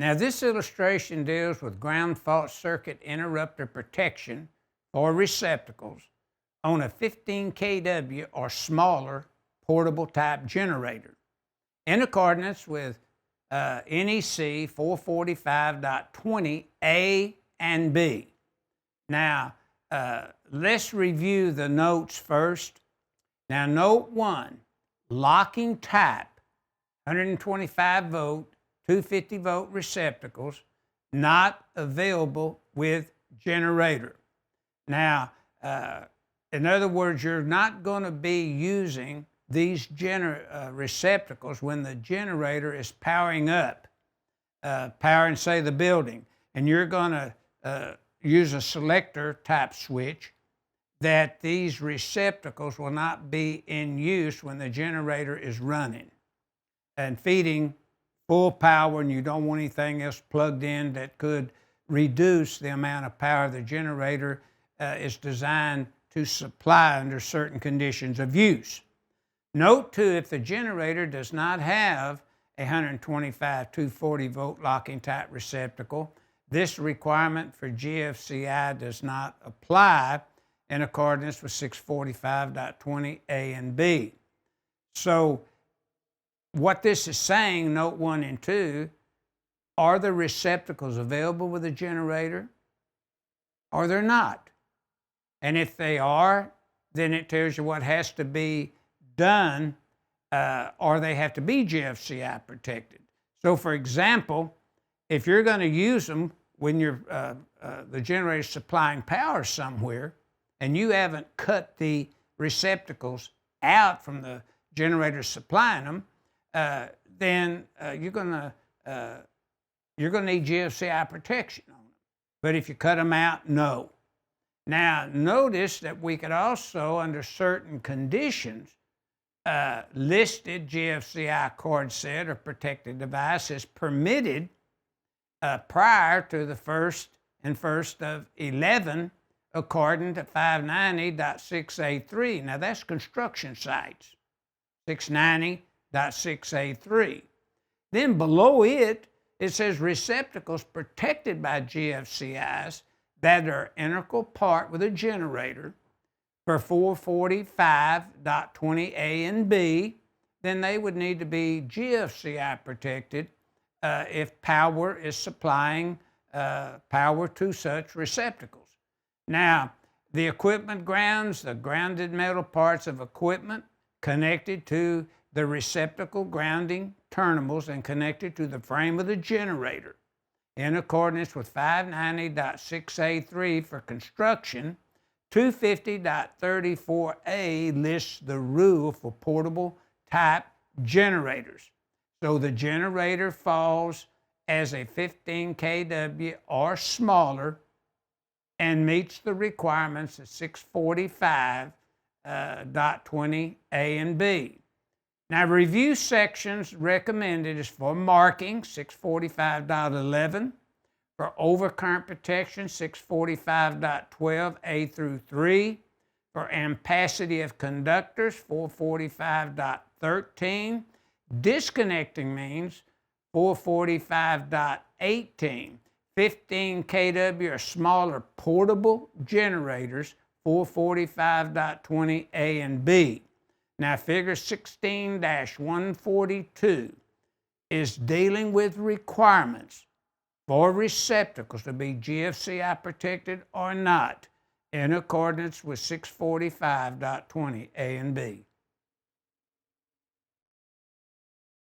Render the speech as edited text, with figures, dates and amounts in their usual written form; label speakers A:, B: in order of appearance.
A: Now, this illustration deals with ground fault circuit interrupter protection for receptacles on a 15 kW or smaller portable type generator in accordance with NEC 445.20 and B. Now, let's review the notes first. Now, note 1, locking type, 125 volt, 250 volt receptacles, not available with generator. Now, in other words, you're not going to be using these receptacles when the generator is powering up, powering, say, the building, and you're going to use a selector type switch, that these receptacles will not be in use when the generator is running and feeding full power, and you don't want anything else plugged in that could reduce the amount of power the generator is designed to supply under certain conditions of use. Note too, if the generator does not have a 125 240 volt locking type receptacle, this requirement for GFCI does not apply in accordance with 645.20 A and B. So what this is saying, note 1 and 2, are the receptacles available with a generator or they're not? And if they are, then it tells you what has to be done, or they have to be GFCI protected. So for example, if you're going to use them when the generator is supplying power somewhere and you haven't cut the receptacles out from the generator supplying them, then you're going to need GFCI protection on them. But if you cut them out, no. Now, notice that we could also, under certain conditions, listed GFCI cord set or protected device is permitted prior to the first of 11 according to 590.6A3. Now that's construction sites, 690.6A3. Then below it, it says receptacles protected by GFCIs that are integral part with a generator for 445.20 A and B, then they would need to be GFCI protected if power is supplying power to such receptacles. Now, the equipment grounds, the grounded metal parts of equipment connected to the receptacle grounding terminals and connected to the frame of the generator in accordance with 590.6A3 for construction. 250.34A lists the rule for portable type generators. So the generator falls as a 15 kW or smaller and meets the requirements of 645.20 A and B. Now, review sections recommended is for marking, 645.11, for overcurrent protection, 645.12 A through 3, for ampacity of conductors, 445.13, disconnecting means, 445.18, 15 kW or smaller portable generators, 445.20 A and B. Now, figure 16-142 is dealing with requirements for receptacles to be GFCI protected or not in accordance with 645.20 A and B.